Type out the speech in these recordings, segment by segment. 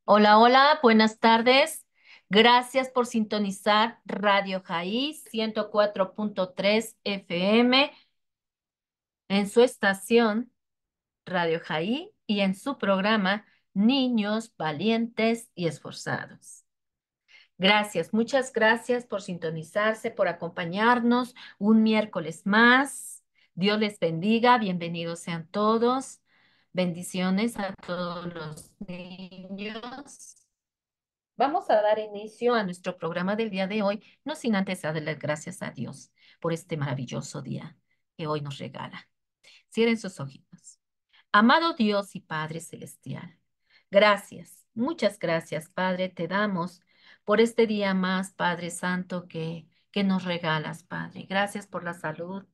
Hola, hola, buenas tardes. Gracias por sintonizar Radio Jaí 104.3 FM en su estación Radio Jaí y en su programa Niños Valientes y Esforzados. Gracias, muchas gracias por sintonizarse, por acompañarnos un miércoles más. Dios les bendiga, bienvenidos sean todos. Bendiciones a todos los niños. Vamos a dar inicio a nuestro programa del día de hoy, no sin antes darle las gracias a Dios por este maravilloso día que hoy nos regala. Cierren sus ojitos. Amado Dios y Padre Celestial, gracias, muchas gracias, Padre, te damos por este día más, Padre Santo, que nos regalas, Padre. Gracias por la salud,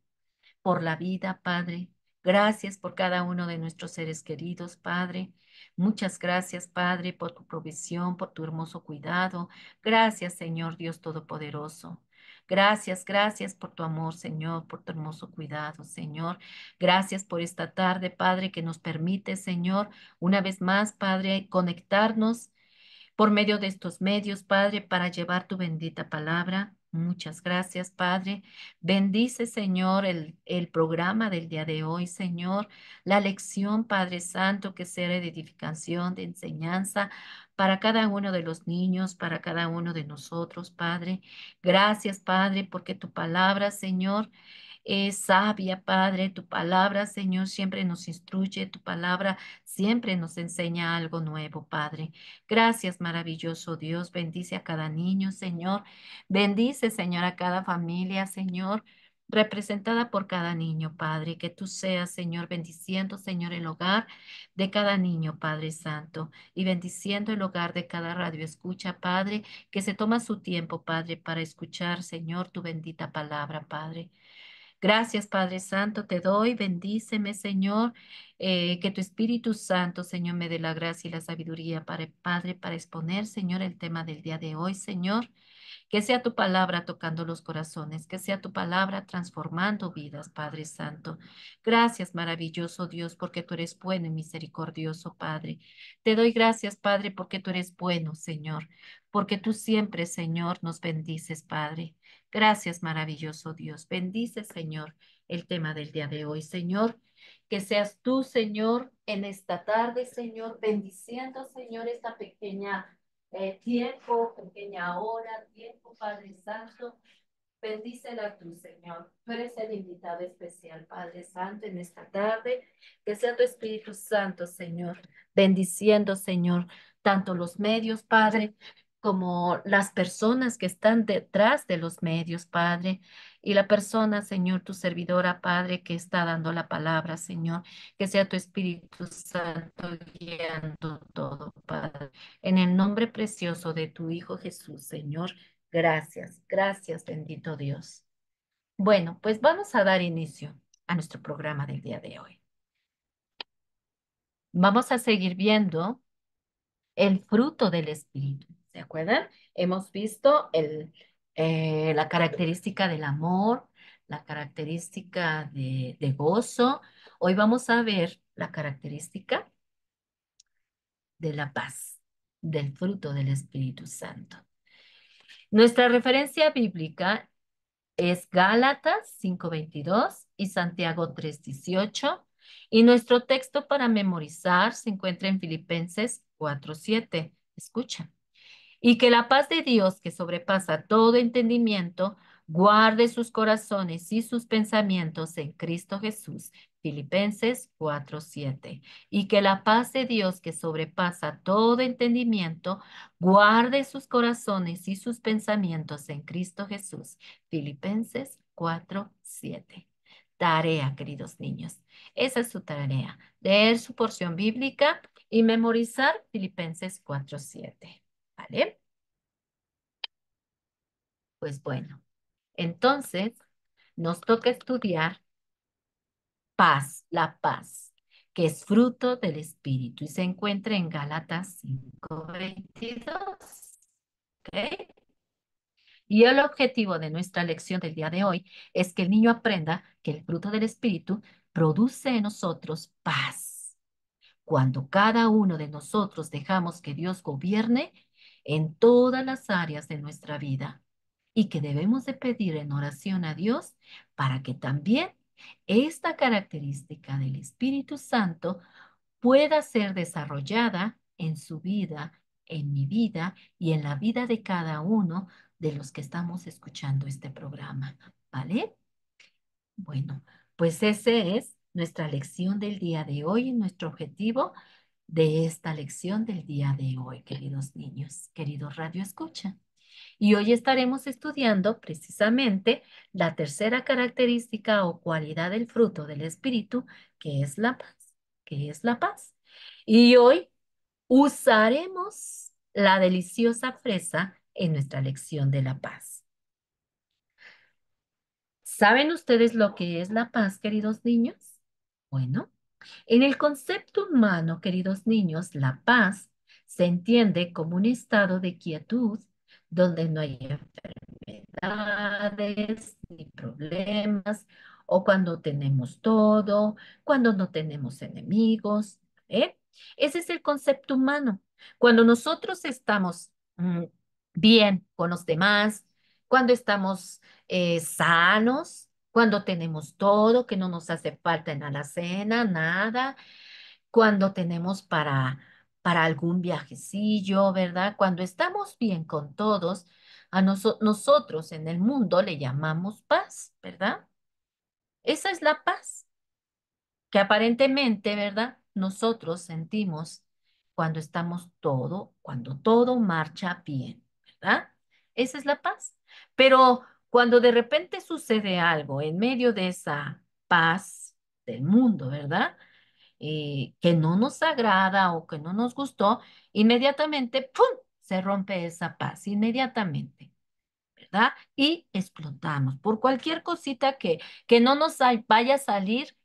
por la vida, Padre. Gracias por cada uno de nuestros seres queridos, Padre. Muchas gracias, Padre, por tu provisión, por tu hermoso cuidado. Gracias, Señor Dios Todopoderoso. Gracias, gracias por tu amor, Señor, por tu hermoso cuidado, Señor. Gracias por esta tarde, Padre, que nos permite, Señor, una vez más, Padre, conectarnos por medio de estos medios, Padre, para llevar tu bendita palabra. Muchas gracias, Padre. Bendice, Señor, el programa del día de hoy, Señor. La lección, Padre Santo, que sea de edificación, de enseñanza para cada uno de los niños, para cada uno de nosotros, Padre. Gracias, Padre, porque tu palabra, Señor, es sabia, Padre. Tu palabra, Señor, siempre nos instruye. Tu palabra siempre nos enseña algo nuevo, Padre. Gracias, maravilloso Dios. Bendice a cada niño, Señor. Bendice, Señor, a cada familia, Señor, representada por cada niño, Padre. Que tú seas, Señor, bendiciendo, Señor, el hogar de cada niño, Padre Santo, y bendiciendo el hogar de cada radio escucha, Padre, que se toma su tiempo, Padre, para escuchar, Señor, tu bendita palabra, Padre. Gracias, Padre Santo, te doy, bendíceme, Señor, que tu Espíritu Santo, Señor, me dé la gracia y la sabiduría para, Padre, para exponer, Señor, el tema del día de hoy, Señor. Que sea tu palabra tocando los corazones, que sea tu palabra transformando vidas, Padre Santo. Gracias, maravilloso Dios, porque tú eres bueno y misericordioso, Padre. Te doy gracias, Padre, porque tú eres bueno, Señor, porque tú siempre, Señor, nos bendices, Padre. Gracias, maravilloso Dios. Bendice, Señor, el tema del día de hoy, Señor. Que seas tú, Señor, en esta tarde, Señor, bendiciendo, Señor, esta pequeña tiempo, pequeña hora, tiempo, Padre Santo. Bendícela tú, Señor. Tú eres el invitado especial, Padre Santo, en esta tarde. Que sea tu Espíritu Santo, Señor, bendiciendo, Señor, tanto los medios, Padre, como las personas que están detrás de los medios, Padre, y la persona, Señor, tu servidora, Padre, que está dando la palabra, Señor. Que sea tu Espíritu Santo guiando todo, Padre. En el nombre precioso de tu Hijo Jesús, Señor. Gracias, gracias, bendito Dios. Bueno, pues vamos a dar inicio a nuestro programa del día de hoy. Vamos a seguir viendo el fruto del Espíritu. ¿Se acuerdan? Hemos visto la característica del amor, la característica de gozo. Hoy vamos a ver la característica de la paz, del fruto del Espíritu Santo. Nuestra referencia bíblica es Gálatas 5:22 y Santiago 3:18. Y nuestro texto para memorizar se encuentra en Filipenses 4:7. Escucha. Y que la paz de Dios, que sobrepasa todo entendimiento, guarde sus corazones y sus pensamientos en Cristo Jesús. Filipenses 4:7. Y que la paz de Dios, que sobrepasa todo entendimiento, guarde sus corazones y sus pensamientos en Cristo Jesús. Filipenses 4:7. Tarea, queridos niños. Esa es su tarea. Leer su porción bíblica y memorizar Filipenses 4:7. ¿Vale? Pues bueno, entonces nos toca estudiar paz, la paz, que es fruto del Espíritu y se encuentra en Gálatas 5:22. ¿Ok? Y el objetivo de nuestra lección del día de hoy es que el niño aprenda que el fruto del Espíritu produce en nosotros paz. cuando cada uno de nosotros dejamos que Dios gobierne en todas las áreas de nuestra vida y que debemos de pedir en oración a Dios para que también esta característica del Espíritu Santo pueda ser desarrollada en su vida, en mi vida y en la vida de cada uno de los que estamos escuchando este programa. ¿Vale? Bueno, pues ese es nuestra lección del día de hoy y nuestro objetivo de esta lección del día de hoy, queridos niños, queridos Radio Escucha. Y hoy estaremos estudiando precisamente la tercera característica o cualidad del fruto del Espíritu, que es la paz, que es la paz. Y hoy usaremos la deliciosa fresa en nuestra lección de la paz. ¿Saben ustedes lo que es la paz, queridos niños? Bueno, en el concepto humano, queridos niños, la paz se entiende como un estado de quietud donde no hay enfermedades ni problemas, o cuando tenemos todo, cuando no tenemos enemigos. ¿Eh? Ese es el concepto humano. Cuando nosotros estamos bien con los demás, cuando estamos sanos, cuando tenemos todo, que no nos hace falta en la alacena, nada, cuando tenemos para algún viajecillo, ¿verdad? Cuando estamos bien con todos, nosotros en el mundo le llamamos paz, ¿verdad? Esa es la paz que aparentemente, ¿verdad? Nosotros sentimos cuando todo marcha bien, ¿verdad? Esa es la paz. Pero cuando de repente sucede algo en medio de esa paz del mundo, ¿verdad? Que no nos agrada o que no nos gustó, inmediatamente, ¡pum!, se rompe esa paz, inmediatamente. ¿Verdad? Y explotamos por cualquier cosita que no nos vaya a salir,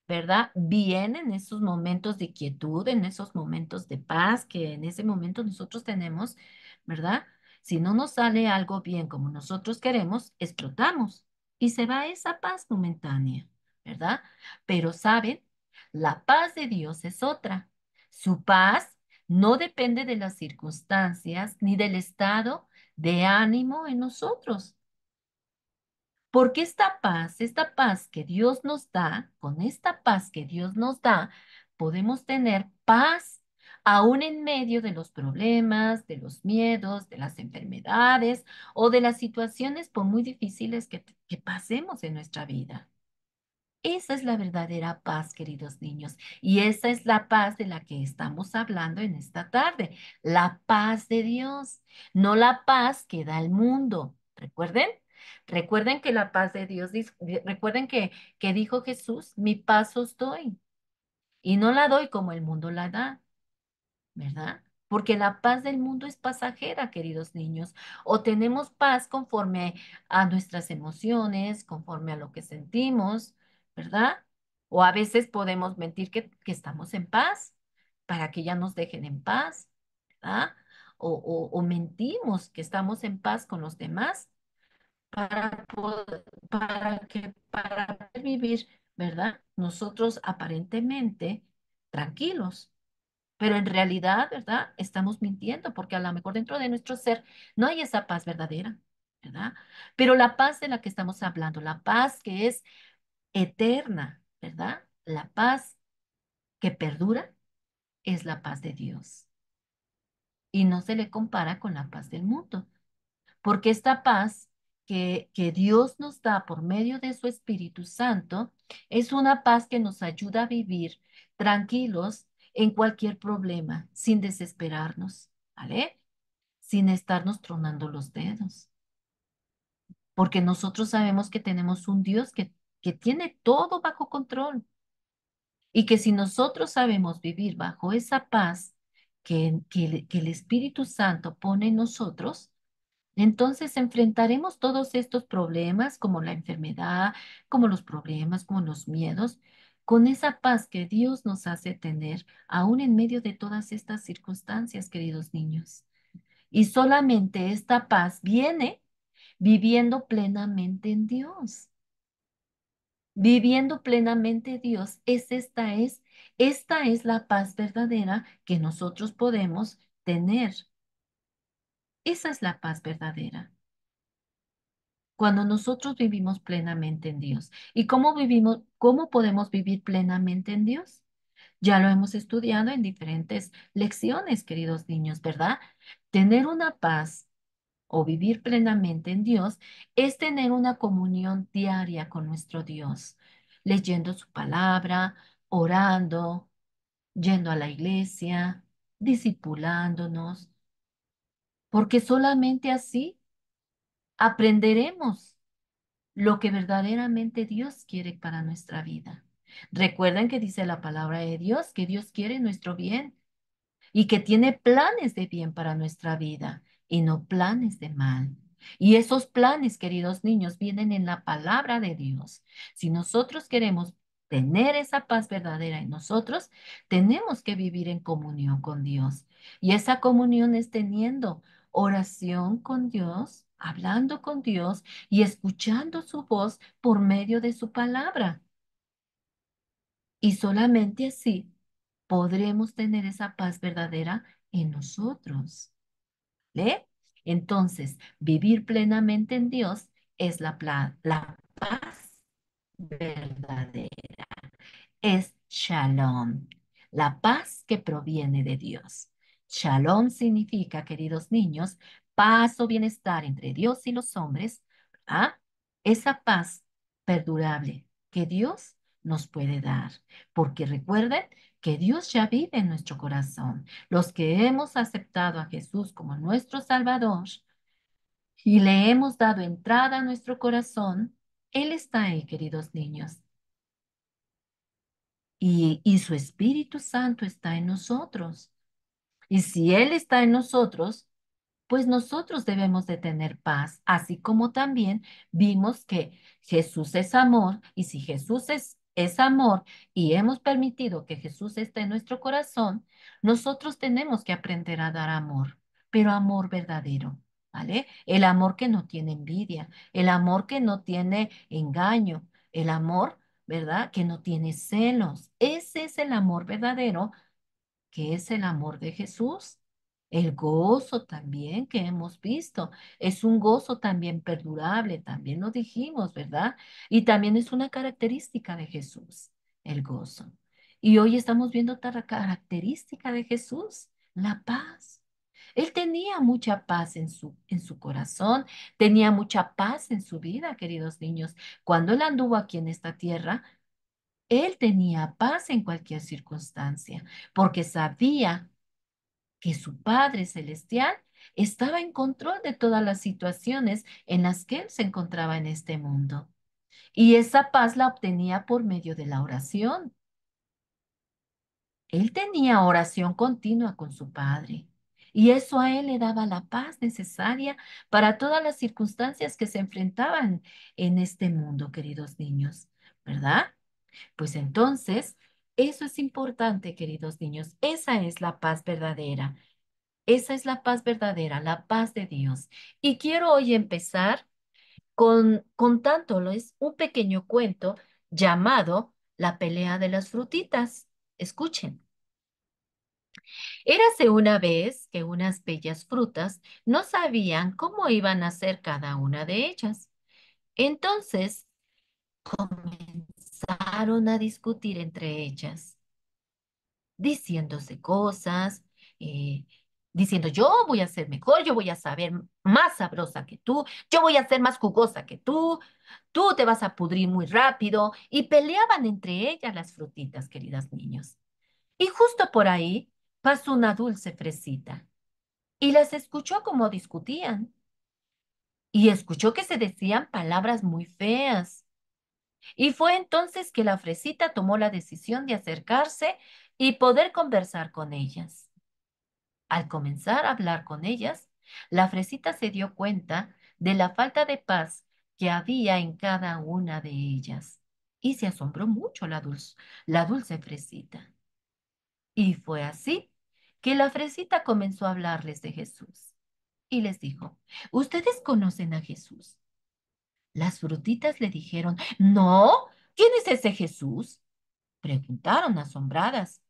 ¿verdad? Bien en esos momentos de quietud, en esos momentos de paz que en ese momento nosotros tenemos, ¿verdad? Si no nos sale algo bien como nosotros queremos, explotamos y se va esa paz momentánea, ¿verdad? Pero saben, la paz de Dios es otra. Su paz no depende de las circunstancias ni del estado de ánimo en nosotros. Porque esta paz que Dios nos da, con esta paz que Dios nos da, podemos tener paz aún en medio de los problemas, de los miedos, de las enfermedades o de las situaciones por muy difíciles que pasemos en nuestra vida. Esa es la verdadera paz, queridos niños, y esa es la paz de la que estamos hablando en esta tarde, la paz de Dios, no la paz que da el mundo. ¿Recuerden? Recuerden que la paz de Dios, recuerden que dijo Jesús, mi paz os doy, y no la doy como el mundo la da. ¿Verdad? Porque la paz del mundo es pasajera, queridos niños. O tenemos paz conforme a nuestras emociones, conforme a lo que sentimos, ¿verdad? O a veces podemos mentir que estamos en paz para que ya nos dejen en paz, ¿verdad? O mentimos que estamos en paz con los demás para poder vivir, ¿verdad? Nosotros aparentemente tranquilos. Pero en realidad, ¿verdad? Estamos mintiendo porque a lo mejor dentro de nuestro ser no hay esa paz verdadera, ¿verdad? Pero la paz de la que estamos hablando, la paz que es eterna, ¿verdad? La paz que perdura es la paz de Dios y no se le compara con la paz del mundo, porque esta paz que Dios nos da por medio de su Espíritu Santo es una paz que nos ayuda a vivir tranquilos en cualquier problema, sin desesperarnos, ¿vale? Sin estarnos tronando los dedos, porque nosotros sabemos que tenemos un Dios que tiene todo bajo control y que si nosotros sabemos vivir bajo esa paz que el Espíritu Santo pone en nosotros, entonces enfrentaremos todos estos problemas como la enfermedad, como los problemas, como los miedos, con esa paz que Dios nos hace tener aún en medio de todas estas circunstancias, queridos niños. Y solamente esta paz viene viviendo plenamente en Dios. Viviendo plenamente Dios, esta es Esta es la paz verdadera que nosotros podemos tener. Esa es la paz verdadera. Cuando nosotros vivimos plenamente en Dios. ¿Y cómo vivimos, cómo podemos vivir plenamente en Dios? Ya lo hemos estudiado en diferentes lecciones, queridos niños, ¿verdad? Tener una paz o vivir plenamente en Dios es tener una comunión diaria con nuestro Dios, leyendo su palabra, orando, yendo a la iglesia, discipulándonos, porque solamente así aprenderemos lo que verdaderamente Dios quiere para nuestra vida. Recuerden que dice la palabra de Dios, que Dios quiere nuestro bien y que tiene planes de bien para nuestra vida y no planes de mal. Y esos planes, queridos niños, vienen en la palabra de Dios. Si nosotros queremos tener esa paz verdadera en nosotros, tenemos que vivir en comunión con Dios. Y esa comunión es teniendo oración con Dios, hablando con Dios y escuchando su voz por medio de su palabra. Y solamente así podremos tener esa paz verdadera en nosotros. ¿Ve? Entonces, vivir plenamente en Dios es la paz verdadera. Es shalom, la paz que proviene de Dios. Shalom significa, queridos niños, paz o bienestar entre Dios y los hombres, ¿ah? Esa paz perdurable que Dios nos puede dar. Porque recuerden que Dios ya vive en nuestro corazón. Los que hemos aceptado a Jesús como nuestro Salvador y le hemos dado entrada a nuestro corazón, Él está ahí, queridos niños. Y su Espíritu Santo está en nosotros. Y si Él está en nosotros, pues nosotros debemos de tener paz, así como también vimos que Jesús es amor, y si Jesús es amor y hemos permitido que Jesús esté en nuestro corazón, nosotros tenemos que aprender a dar amor, pero amor verdadero, ¿vale? El amor que no tiene envidia, el amor que no tiene engaño, el amor, ¿verdad? Que no tiene celos. Ese es el amor verdadero que es el amor de Jesús. El gozo también que hemos visto es un gozo también perdurable, también lo dijimos, ¿verdad? Y también es una característica de Jesús, el gozo. Y hoy estamos viendo otra característica de Jesús, la paz. Él tenía mucha paz en su corazón, tenía mucha paz en su vida, queridos niños. Cuando él anduvo aquí en esta tierra, él tenía paz en cualquier circunstancia, porque sabía que su Padre Celestial estaba en control de todas las situaciones en las que él se encontraba en este mundo. Y esa paz la obtenía por medio de la oración. Él tenía oración continua con su Padre. Y eso a él le daba la paz necesaria para todas las circunstancias que se enfrentaban en este mundo, queridos niños, ¿verdad? Pues entonces, eso es importante, queridos niños. Esa es la paz verdadera. Esa es la paz verdadera, la paz de Dios. Y quiero hoy empezar contándoles un pequeño cuento llamado La pelea de las frutitas. Escuchen. Érase una vez que unas bellas frutas no sabían cómo iban a hacer cada una de ellas. Entonces comenzaron a discutir entre ellas, diciéndose cosas, eh, diciendo, yo voy a ser mejor, yo voy a saber más sabrosa que yo voy a ser más jugosa que tú te vas a pudrir muy rápido, y peleaban entre ellas las frutitas, queridas niños. Y justo por ahí pasó una dulce fresita y las escuchó como discutían y escuchó que se decían palabras muy feas. Y fue entonces que la fresita tomó la decisión de acercarse y poder conversar con ellas. Al comenzar a hablar con ellas, la fresita se dio cuenta de la falta de paz que había en cada una de ellas y se asombró mucho la dulce fresita. Y fue así que la fresita comenzó a hablarles de Jesús y les dijo, ¿ustedes conocen a Jesús? Las frutitas le dijeron, no, ¿quién es ese Jesús? Preguntaron asombradas.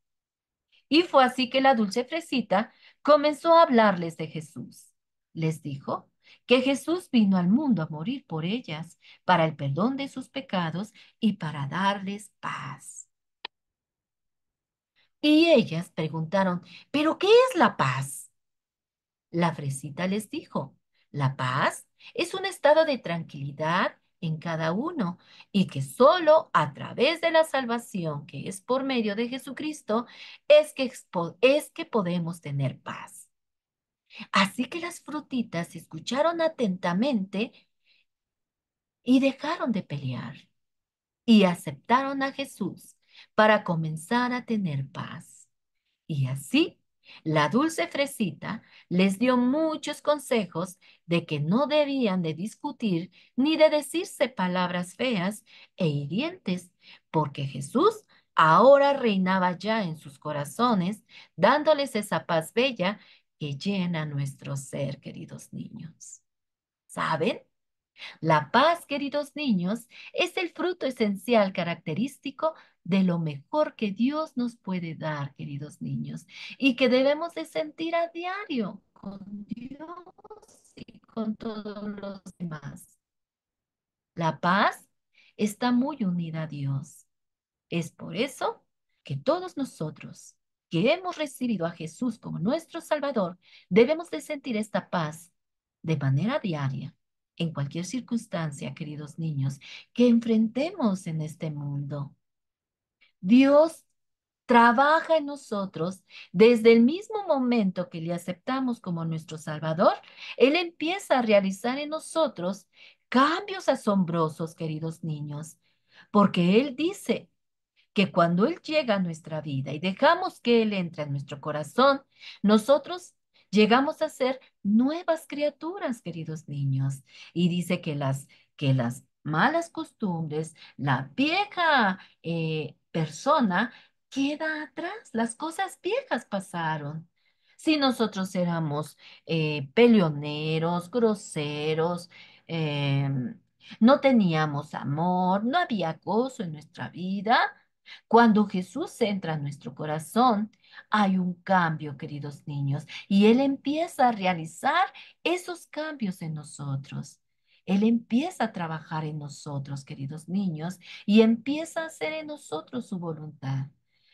Y fue así que la dulce fresita comenzó a hablarles de Jesús. Les dijo que Jesús vino al mundo a morir por ellas, para el perdón de sus pecados y para darles paz. Y ellas preguntaron, ¿pero qué es la paz? La fresita les dijo, la paz es un estado de tranquilidad en cada uno y que solo a través de la salvación que es por medio de Jesucristo es que podemos tener paz. Así que las frutitas escucharon atentamente y dejaron de pelear y aceptaron a Jesús para comenzar a tener paz. Y así, la dulce fresita les dio muchos consejos de que no debían de discutir ni de decirse palabras feas e hirientes, porque Jesús ahora reinaba ya en sus corazones, dándoles esa paz bella que llena nuestro ser, queridos niños. ¿Saben? La paz, queridos niños, es el fruto esencial característico de lo mejor que Dios nos puede dar, queridos niños, y que debemos de sentir a diario con Dios y con todos los demás. La paz está muy unida a Dios. Es por eso que todos nosotros que hemos recibido a Jesús como nuestro Salvador, debemos de sentir esta paz de manera diaria, en cualquier circunstancia, queridos niños, que enfrentemos en este mundo. Dios trabaja en nosotros desde el mismo momento que le aceptamos como nuestro Salvador. Él empieza a realizar en nosotros cambios asombrosos, queridos niños, porque Él dice, que cuando Él llega a nuestra vida y dejamos que Él entre en nuestro corazón, nosotros llegamos a ser nuevas criaturas, queridos niños. Y dice que las malas costumbres, la vieja persona queda atrás, las cosas viejas pasaron. Si nosotros éramos peleoneros, groseros, no teníamos amor, no había gozo en nuestra vida, cuando Jesús entra en nuestro corazón, hay un cambio, queridos niños, y Él empieza a realizar esos cambios en nosotros. Él empieza a trabajar en nosotros, queridos niños, y empieza a hacer en nosotros su voluntad.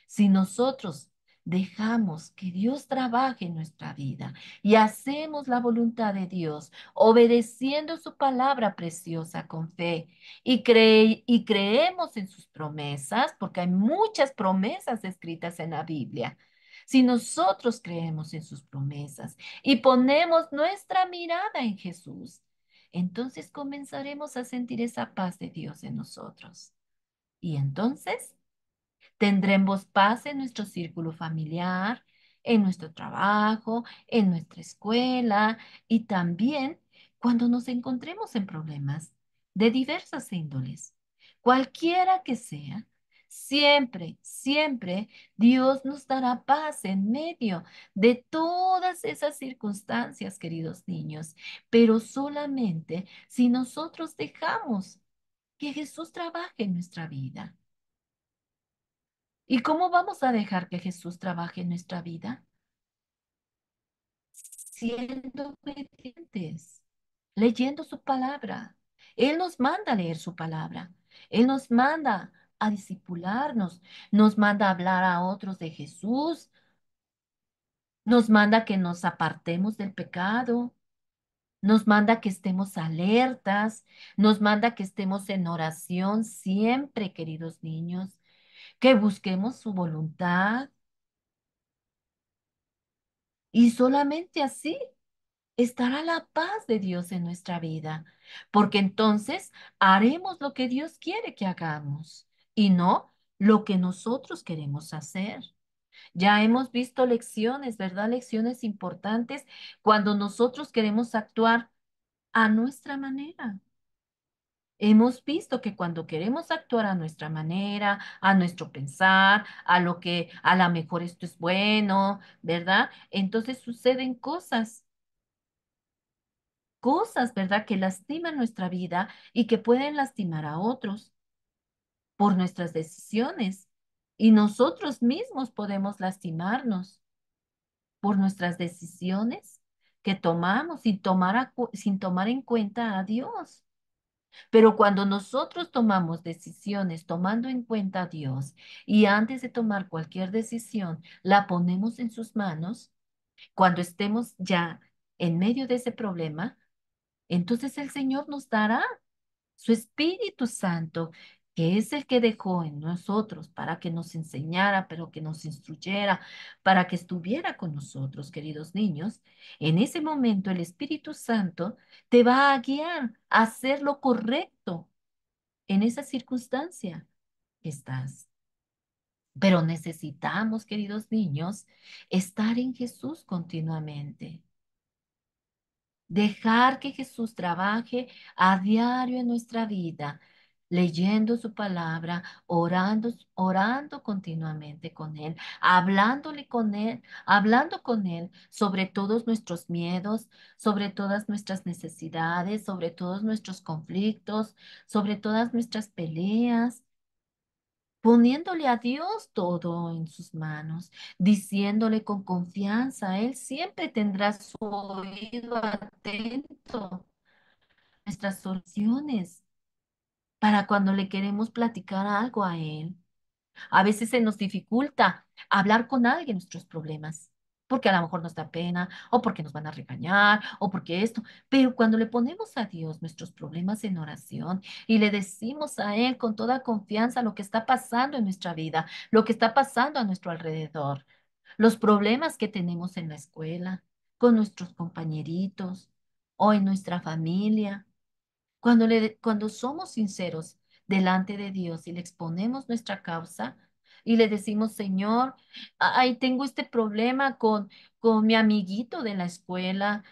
Si nosotros dejamos que Dios trabaje en nuestra vida y hacemos la voluntad de Dios, obedeciendo su palabra preciosa con fe, y creemos en sus promesas, porque hay muchas promesas escritas en la Biblia. Si nosotros creemos en sus promesas y ponemos nuestra mirada en Jesús, entonces comenzaremos a sentir esa paz de Dios en nosotros. Y entonces tendremos paz en nuestro círculo familiar, en nuestro trabajo, en nuestra escuela y también cuando nos encontremos en problemas de diversas índoles, cualquiera que sea. Siempre, siempre Dios nos dará paz en medio de todas esas circunstancias, queridos niños, pero solamente si nosotros dejamos que Jesús trabaje en nuestra vida. ¿Y cómo vamos a dejar que Jesús trabaje en nuestra vida? Siendo obedientes, leyendo su palabra. Él nos manda a leer su palabra. Él nos manda a discipularnos, nos manda a hablar a otros de Jesús, nos manda que nos apartemos del pecado, nos manda que estemos alertas, nos manda que estemos en oración siempre, queridos niños, que busquemos su voluntad. Y solamente así estará la paz de Dios en nuestra vida, porque entonces haremos lo que Dios quiere que hagamos y no lo que nosotros queremos hacer. Ya hemos visto lecciones, ¿verdad? Lecciones importantes cuando nosotros queremos actuar a nuestra manera. Hemos visto que cuando queremos actuar a nuestra manera, a nuestro pensar, a lo que a lo mejor esto es bueno, ¿verdad? Entonces suceden cosas, ¿verdad? Que lastiman nuestra vida y que pueden lastimar a otros por nuestras decisiones. Y nosotros mismos podemos lastimarnos por nuestras decisiones que tomamos sin tomar en cuenta a Dios. Pero cuando nosotros tomamos decisiones tomando en cuenta a Dios y antes de tomar cualquier decisión, la ponemos en sus manos, cuando estemos ya en medio de ese problema, entonces el Señor nos dará su Espíritu Santo, que es el que dejó en nosotros para que nos enseñara, pero que nos instruyera, para que estuviera con nosotros, queridos niños. En ese momento el Espíritu Santo te va a guiar a hacer lo correcto en esa circunstancia que estás. Pero necesitamos, queridos niños, estar en Jesús continuamente. Dejar que Jesús trabaje a diario en nuestra vida, leyendo su palabra, orando continuamente con Él, hablando con Él sobre todos nuestros miedos, sobre todas nuestras necesidades, sobre todos nuestros conflictos, sobre todas nuestras peleas, poniéndole a Dios todo en sus manos, diciéndole con confianza, Él siempre tendrá su oído atento a nuestras oraciones para cuando le queremos platicar algo a Él. A veces se nos dificulta hablar con alguien nuestros problemas, porque a lo mejor nos da pena, o porque nos van a regañar, o porque esto, pero cuando le ponemos a Dios nuestros problemas en oración y le decimos a Él con toda confianza lo que está pasando en nuestra vida, lo que está pasando a nuestro alrededor, los problemas que tenemos en la escuela, con nuestros compañeritos o en nuestra familia, cuando somos sinceros delante de Dios y le exponemos nuestra causa y le decimos, Señor, ay, tengo este problema con mi amiguito de la escuela,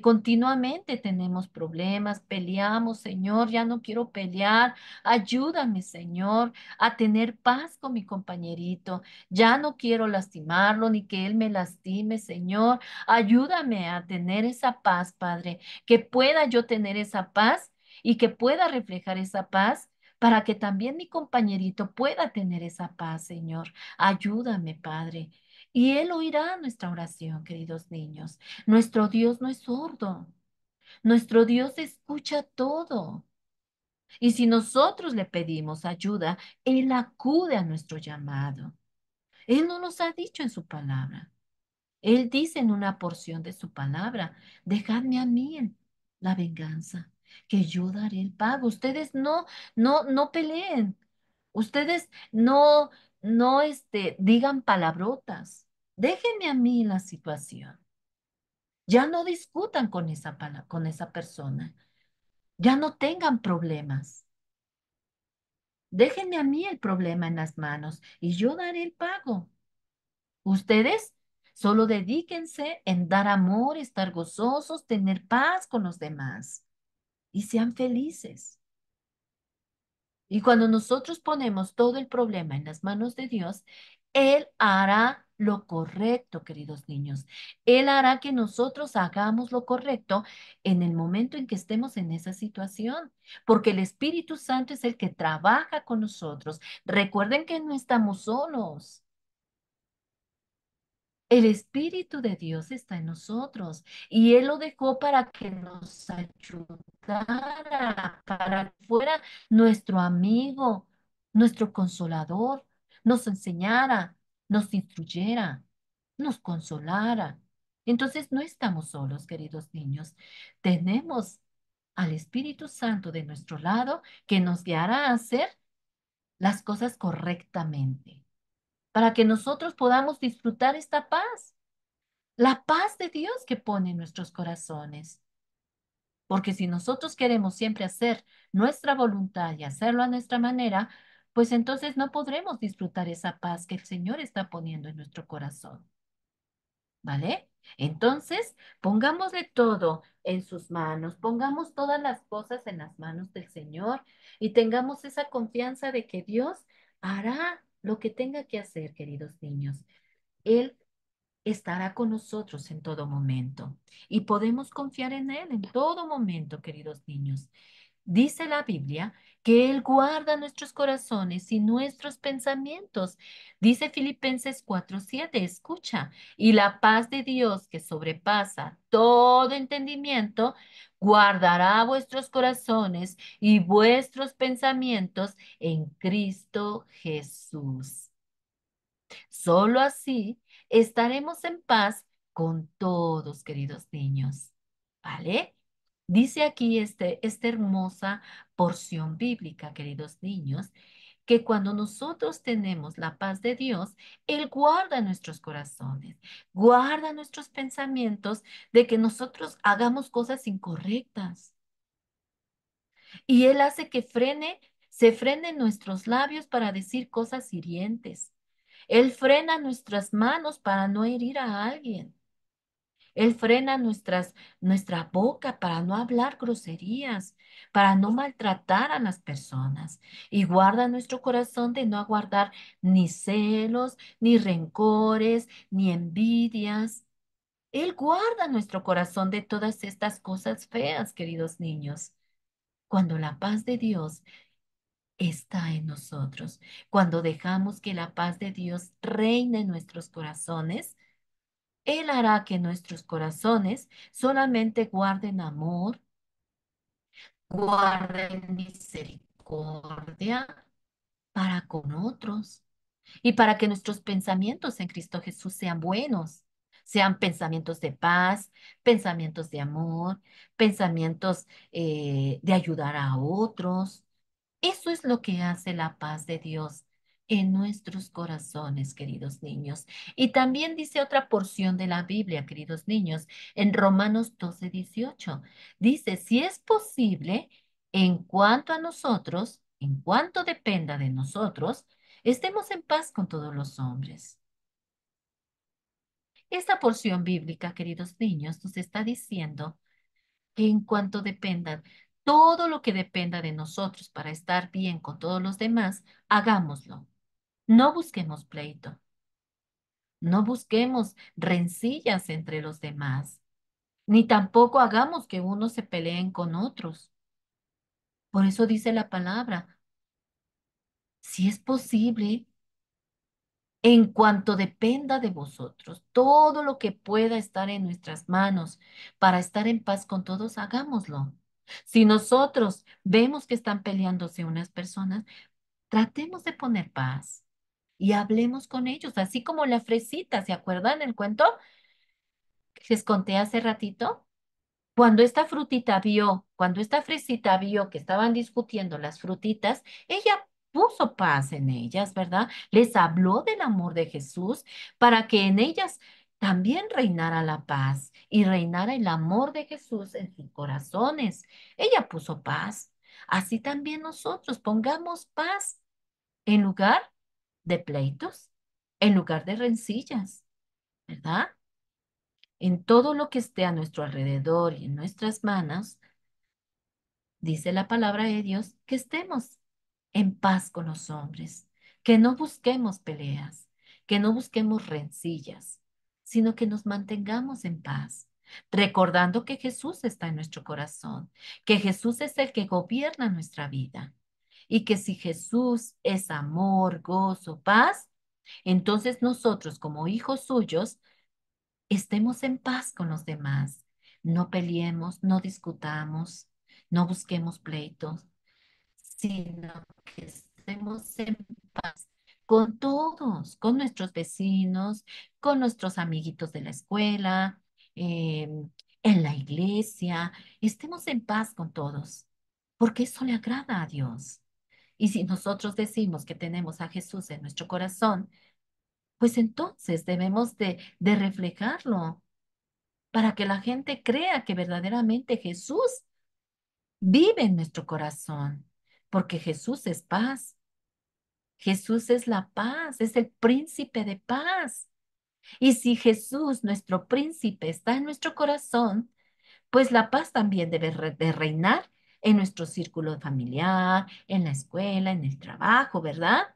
continuamente tenemos problemas, peleamos, Señor, ya no quiero pelear, ayúdame, Señor, a tener paz con mi compañerito, ya no quiero lastimarlo ni que él me lastime, Señor, ayúdame a tener esa paz, Padre, que pueda yo tener esa paz y que pueda reflejar esa paz para que también mi compañerito pueda tener esa paz, Señor. Ayúdame, Padre. Y Él oirá nuestra oración, queridos niños. Nuestro Dios no es sordo. Nuestro Dios escucha todo. Y si nosotros le pedimos ayuda, Él acude a nuestro llamado. Él no nos ha dicho en su palabra. Él dice en una porción de su palabra, dejadme a mí la venganza, que yo daré el pago. Ustedes no peleen. Ustedes no digan palabrotas. Déjenme a mí la situación. Ya no discutan con con esa persona. Ya no tengan problemas. Déjenme a mí el problema en las manos y yo daré el pago. Ustedes solo dedíquense en dar amor, estar gozosos, tener paz con los demás y sean felices. Y cuando nosotros ponemos todo el problema en las manos de Dios, Él hará lo correcto, queridos niños. Él hará que nosotros hagamos lo correcto en el momento en que estemos en esa situación, porque el Espíritu Santo es el que trabaja con nosotros. Recuerden que no estamos solos. El Espíritu de Dios está en nosotros y Él lo dejó para que nos ayudara, para que fuera nuestro amigo, nuestro consolador, nos enseñara, nos instruyera, nos consolara. Entonces no estamos solos, queridos niños. Tenemos al Espíritu Santo de nuestro lado que nos guiará a hacer las cosas correctamente, para que nosotros podamos disfrutar esta paz, la paz de Dios que pone en nuestros corazones. Porque si nosotros queremos siempre hacer nuestra voluntad y hacerlo a nuestra manera, pues entonces no podremos disfrutar esa paz que el Señor está poniendo en nuestro corazón. ¿Vale? Entonces, pongámosle todo en sus manos, pongamos todas las cosas en las manos del Señor y tengamos esa confianza de que Dios hará lo que tenga que hacer, queridos niños. Él estará con nosotros en todo momento y podemos confiar en Él en todo momento, queridos niños. Dice la Biblia que Él guarda nuestros corazones y nuestros pensamientos. Dice Filipenses 4:7, escucha, y la paz de Dios que sobrepasa todo entendimiento, guardará vuestros corazones y vuestros pensamientos en Cristo Jesús. Solo así estaremos en paz con todos, queridos niños. ¿Vale? Dice aquí esta hermosa porción bíblica, queridos niños, que cuando nosotros tenemos la paz de Dios, Él guarda nuestros corazones, guarda nuestros pensamientos de que nosotros hagamos cosas incorrectas. Y Él hace que se frenen nuestros labios para decir cosas hirientes. Él frena nuestras manos para no herir a alguien. Él frena nuestra boca para no hablar groserías, para no maltratar a las personas. Y guarda nuestro corazón de no aguardar ni celos, ni rencores, ni envidias. Él guarda nuestro corazón de todas estas cosas feas, queridos niños. Cuando la paz de Dios está en nosotros, cuando dejamos que la paz de Dios reine en nuestros corazones, Él hará que nuestros corazones solamente guarden amor, guarden misericordia para con otros y para que nuestros pensamientos en Cristo Jesús sean buenos, sean pensamientos de paz, pensamientos de amor, pensamientos de ayudar a otros. Eso es lo que hace la paz de Dios en nuestros corazones, queridos niños. Y también dice otra porción de la Biblia, queridos niños, en Romanos 12:18. Dice, si es posible, en cuanto a nosotros, en cuanto dependa de nosotros, estemos en paz con todos los hombres. Esta porción bíblica, queridos niños, nos está diciendo que en cuanto dependa, todo lo que dependa de nosotros para estar bien con todos los demás, hagámoslo. No busquemos pleito, no busquemos rencillas entre los demás, ni tampoco hagamos que unos se peleen con otros. Por eso dice la palabra, si es posible, en cuanto dependa de vosotros, todo lo que pueda estar en nuestras manos para estar en paz con todos, hagámoslo. Si nosotros vemos que están peleándose unas personas, tratemos de poner paz y hablemos con ellos, así como la fresita, ¿se acuerdan el cuento que les conté hace ratito? Cuando esta fresita vio que estaban discutiendo las frutitas, ella puso paz en ellas, ¿verdad? Les habló del amor de Jesús para que en ellas también reinara la paz y reinara el amor de Jesús en sus corazones. Ella puso paz. Así también nosotros pongamos paz en lugar de pleitos, en lugar de rencillas, ¿verdad? En todo lo que esté a nuestro alrededor y en nuestras manos, dice la palabra de Dios, que estemos en paz con los hombres, que no busquemos peleas, que no busquemos rencillas, sino que nos mantengamos en paz, recordando que Jesús está en nuestro corazón, que Jesús es el que gobierna nuestra vida y que si Jesús es amor, gozo, paz, entonces nosotros como hijos suyos estemos en paz con los demás. No peleemos, no discutamos, no busquemos pleitos, sino que estemos en paz con todos, con nuestros vecinos, con nuestros amiguitos de la escuela, en la iglesia. Estemos en paz con todos, porque eso le agrada a Dios. Y si nosotros decimos que tenemos a Jesús en nuestro corazón, pues entonces debemos de reflejarlo para que la gente crea que verdaderamente Jesús vive en nuestro corazón, porque Jesús es paz, Jesús es la paz, es el príncipe de paz. Y si Jesús, nuestro príncipe, está en nuestro corazón, pues la paz también debe de reinar en nuestro círculo familiar, en la escuela, en el trabajo, ¿verdad?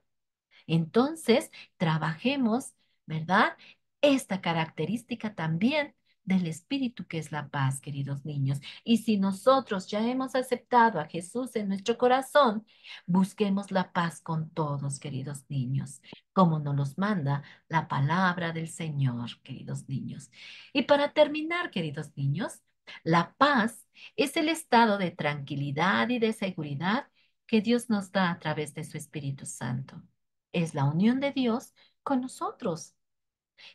Entonces, trabajemos, ¿verdad? Esta característica también del Espíritu, que es la paz, queridos niños. Y si nosotros ya hemos aceptado a Jesús en nuestro corazón, busquemos la paz con todos, queridos niños, como nos los manda la palabra del Señor, queridos niños. Y para terminar, queridos niños, la paz es el estado de tranquilidad y de seguridad que Dios nos da a través de su Espíritu Santo. Es la unión de Dios con nosotros.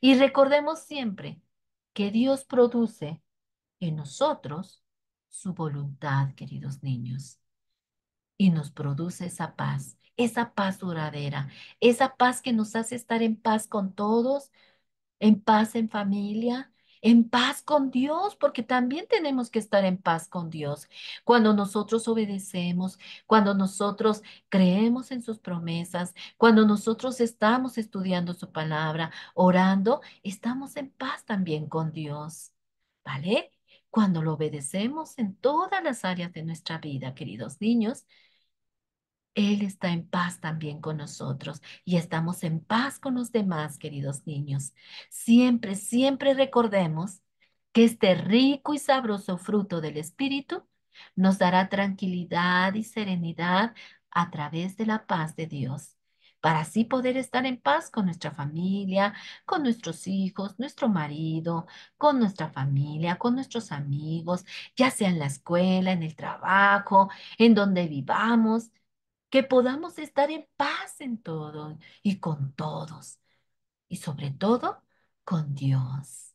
Y recordemos siempre que Dios produce en nosotros su voluntad, queridos niños, y nos produce esa paz duradera, esa paz que nos hace estar en paz con todos, en paz en familia, en paz con Dios, porque también tenemos que estar en paz con Dios. Cuando nosotros obedecemos, cuando nosotros creemos en sus promesas, cuando nosotros estamos estudiando su palabra, orando, estamos en paz también con Dios. ¿Vale? Cuando lo obedecemos en todas las áreas de nuestra vida, queridos niños, él está en paz también con nosotros y estamos en paz con los demás, queridos niños. Siempre, siempre recordemos que este rico y sabroso fruto del Espíritu nos dará tranquilidad y serenidad a través de la paz de Dios, para así poder estar en paz con nuestra familia, con nuestros hijos, nuestro marido, con nuestra familia, con nuestros amigos, ya sea en la escuela, en el trabajo, en donde vivamos, que podamos estar en paz en todo y con todos, y sobre todo con Dios,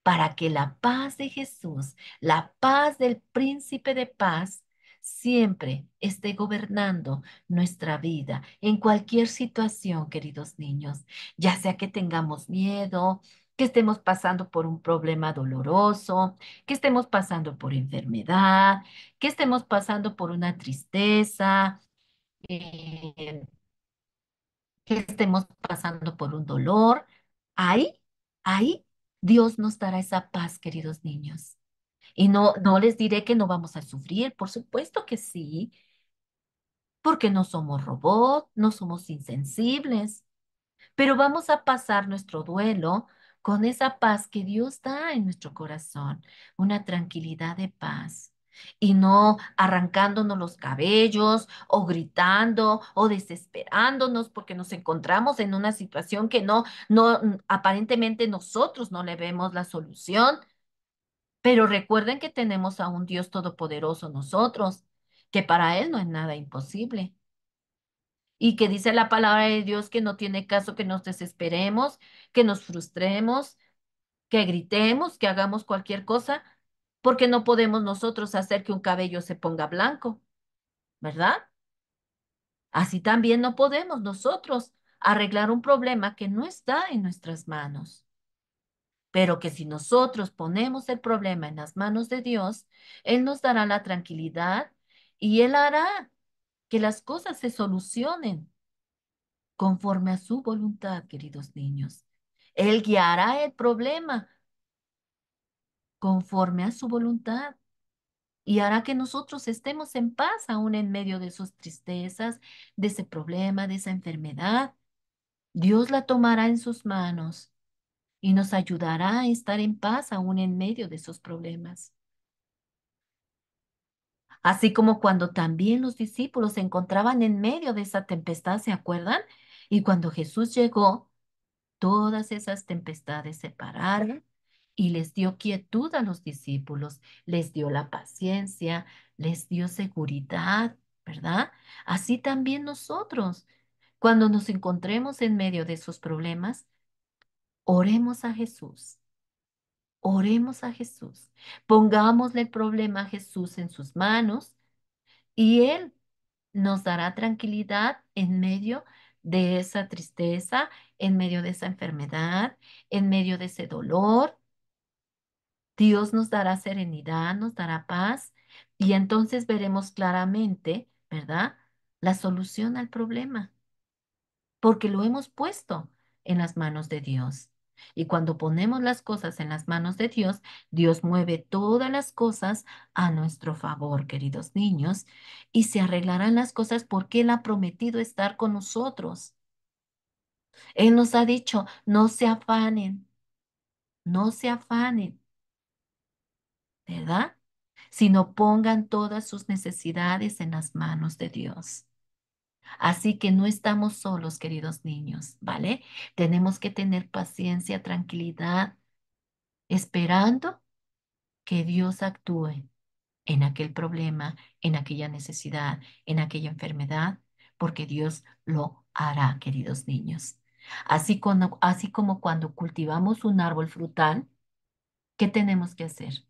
para que la paz de Jesús, la paz del príncipe de paz, siempre esté gobernando nuestra vida en cualquier situación, queridos niños, ya sea que tengamos miedo, que estemos pasando por un problema doloroso, que estemos pasando por enfermedad, que estemos pasando por una tristeza, eh, que estemos pasando por un dolor, ahí, ahí Dios nos dará esa paz, queridos niños. Y no, no les diré que no vamos a sufrir, por supuesto que sí, porque no somos robots, no somos insensibles, pero vamos a pasar nuestro duelo con esa paz que Dios da en nuestro corazón, una tranquilidad de paz. Y no arrancándonos los cabellos o gritando o desesperándonos porque nos encontramos en una situación que aparentemente nosotros no le vemos la solución. Pero recuerden que tenemos a un Dios todopoderoso nosotros, que para Él no es nada imposible y que dice la palabra de Dios que no tiene caso que nos desesperemos, que nos frustremos, que gritemos, que hagamos cualquier cosa, porque no podemos nosotros hacer que un cabello se ponga blanco, ¿verdad? Así también no podemos nosotros arreglar un problema que no está en nuestras manos, pero que si nosotros ponemos el problema en las manos de Dios, Él nos dará la tranquilidad y Él hará que las cosas se solucionen conforme a su voluntad, queridos niños. Él guiará el problema conforme a su voluntad y hará que nosotros estemos en paz aún en medio de sus tristezas, de ese problema, de esa enfermedad. Dios la tomará en sus manos y nos ayudará a estar en paz aún en medio de esos problemas. Así como cuando también los discípulos se encontraban en medio de esa tempestad, ¿se acuerdan? Y cuando Jesús llegó, todas esas tempestades se pararon y les dio quietud a los discípulos, les dio la paciencia, les dio seguridad, ¿verdad? Así también nosotros, cuando nos encontremos en medio de esos problemas, oremos a Jesús, oremos a Jesús, pongámosle el problema a Jesús en sus manos y Él nos dará tranquilidad en medio de esa tristeza, en medio de esa enfermedad, en medio de ese dolor. Dios nos dará serenidad, nos dará paz y entonces veremos claramente, ¿verdad? La solución al problema, porque lo hemos puesto en las manos de Dios. Y cuando ponemos las cosas en las manos de Dios, Dios mueve todas las cosas a nuestro favor, queridos niños, y se arreglarán las cosas porque Él ha prometido estar con nosotros. Él nos ha dicho, no se afanen, no se afanen, ¿verdad? Sino pongan todas sus necesidades en las manos de Dios. Así que no estamos solos, queridos niños, ¿vale? Tenemos que tener paciencia, tranquilidad, esperando que Dios actúe en aquel problema, en aquella necesidad, en aquella enfermedad, porque Dios lo hará, queridos niños. Así como cuando cultivamos un árbol frutal, ¿qué tenemos que hacer?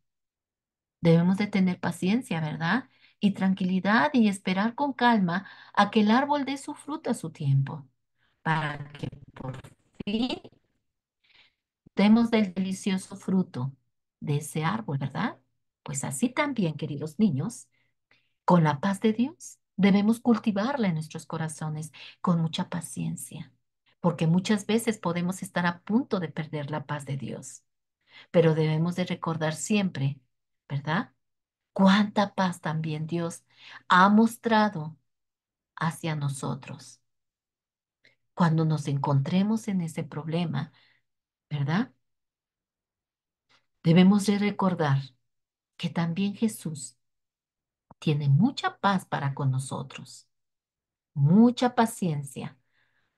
Debemos de tener paciencia, ¿verdad? Y tranquilidad y esperar con calma a que el árbol dé su fruto a su tiempo, para que por fin demos del delicioso fruto de ese árbol, ¿verdad? Pues así también, queridos niños, con la paz de Dios, debemos cultivarla en nuestros corazones con mucha paciencia, porque muchas veces podemos estar a punto de perder la paz de Dios, pero debemos de recordar siempre, ¿verdad? Cuánta paz también Dios ha mostrado hacia nosotros. Cuando nos encontremos en ese problema, ¿verdad? Debemos de recordar que también Jesús tiene mucha paz para con nosotros, mucha paciencia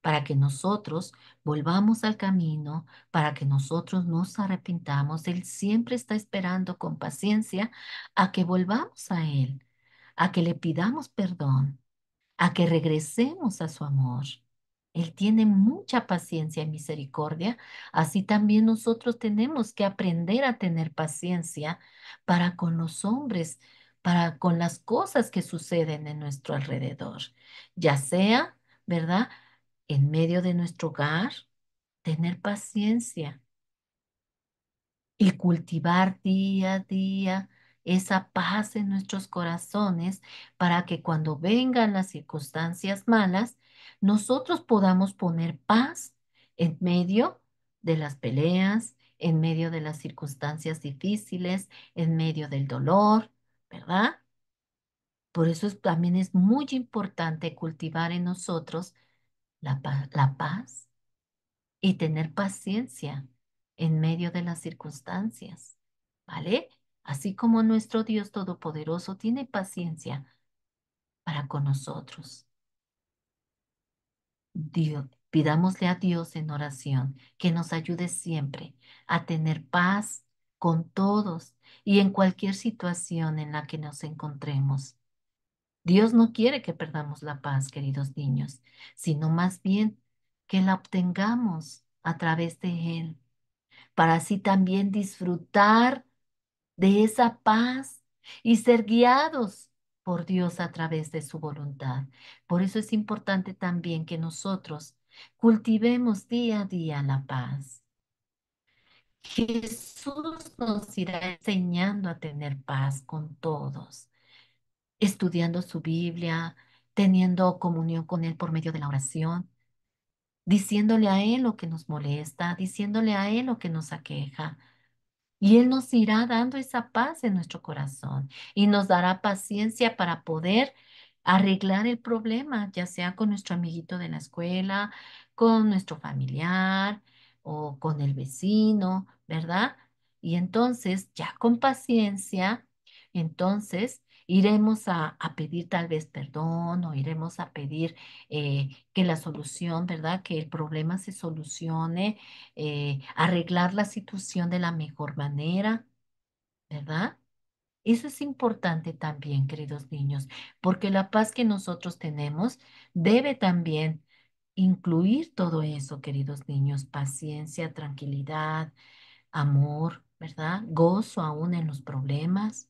para que nosotros volvamos al camino, para que nosotros nos arrepintamos. Él siempre está esperando con paciencia a que volvamos a Él, a que le pidamos perdón, a que regresemos a su amor. Él tiene mucha paciencia y misericordia, así también nosotros tenemos que aprender a tener paciencia para con los hombres, para con las cosas que suceden en nuestro alrededor, ya sea, ¿verdad? En medio de nuestro hogar, tener paciencia y cultivar día a día esa paz en nuestros corazones para que cuando vengan las circunstancias malas, nosotros podamos poner paz en medio de las peleas, en medio de las circunstancias difíciles, en medio del dolor, ¿verdad? Por eso también es muy importante cultivar en nosotros la paz y tener paciencia en medio de las circunstancias, ¿vale? Así como nuestro Dios Todopoderoso tiene paciencia para con nosotros. Pidámosle a Dios en oración que nos ayude siempre a tener paz con todos y en cualquier situación en la que nos encontremos. Dios no quiere que perdamos la paz, queridos niños, sino más bien que la obtengamos a través de Él para así también disfrutar de esa paz y ser guiados por Dios a través de su voluntad. Por eso es importante también que nosotros cultivemos día a día la paz. Jesús nos irá enseñando a tener paz con todos, estudiando su Biblia, teniendo comunión con Él por medio de la oración, diciéndole a Él lo que nos molesta, diciéndole a Él lo que nos aqueja. Y Él nos irá dando esa paz en nuestro corazón y nos dará paciencia para poder arreglar el problema, ya sea con nuestro amiguito de la escuela, con nuestro familiar o con el vecino, ¿verdad? Y entonces, ya con paciencia, entonces iremos a pedir tal vez perdón o iremos a pedir que la solución, ¿verdad? Que el problema se solucione, arreglar la situación de la mejor manera, ¿verdad? Eso es importante también, queridos niños, porque la paz que nosotros tenemos debe también incluir todo eso, queridos niños, paciencia, tranquilidad, amor, ¿verdad? Gozo aún en los problemas.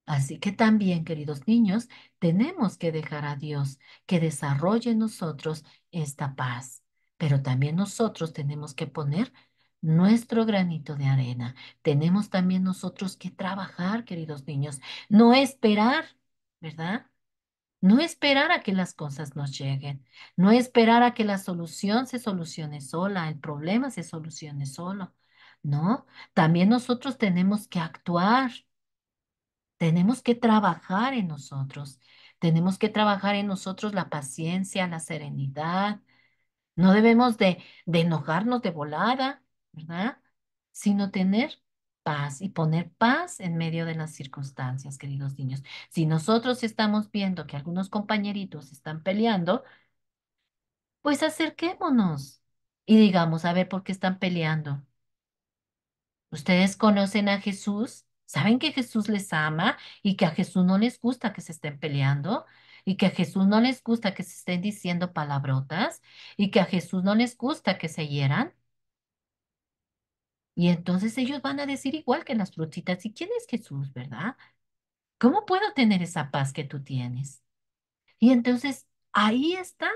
Así que también, queridos niños, tenemos que dejar a Dios que desarrolle en nosotros esta paz, pero también nosotros tenemos que poner nuestro granito de arena. Tenemos también nosotros que trabajar, queridos niños, no esperar, ¿verdad? No esperar a que las cosas nos lleguen, no esperar a que la solución se solucione sola, el problema se solucione solo. No, también nosotros tenemos que actuar. Tenemos que trabajar en nosotros. Tenemos que trabajar en nosotros la paciencia, la serenidad. No debemos de enojarnos de volada, ¿verdad? Sino tener paz y poner paz en medio de las circunstancias, queridos niños. Si nosotros estamos viendo que algunos compañeritos están peleando, pues acerquémonos y digamos, a ver por qué están peleando. ¿Ustedes conocen a Jesús? ¿Saben que Jesús les ama y que a Jesús no les gusta que se estén peleando? Y que a Jesús no les gusta que se estén diciendo palabrotas y que a Jesús no les gusta que se hieran. Y entonces ellos van a decir igual que las frutitas, ¿y quién es Jesús, verdad? ¿Cómo puedo tener esa paz que tú tienes? Y entonces ahí está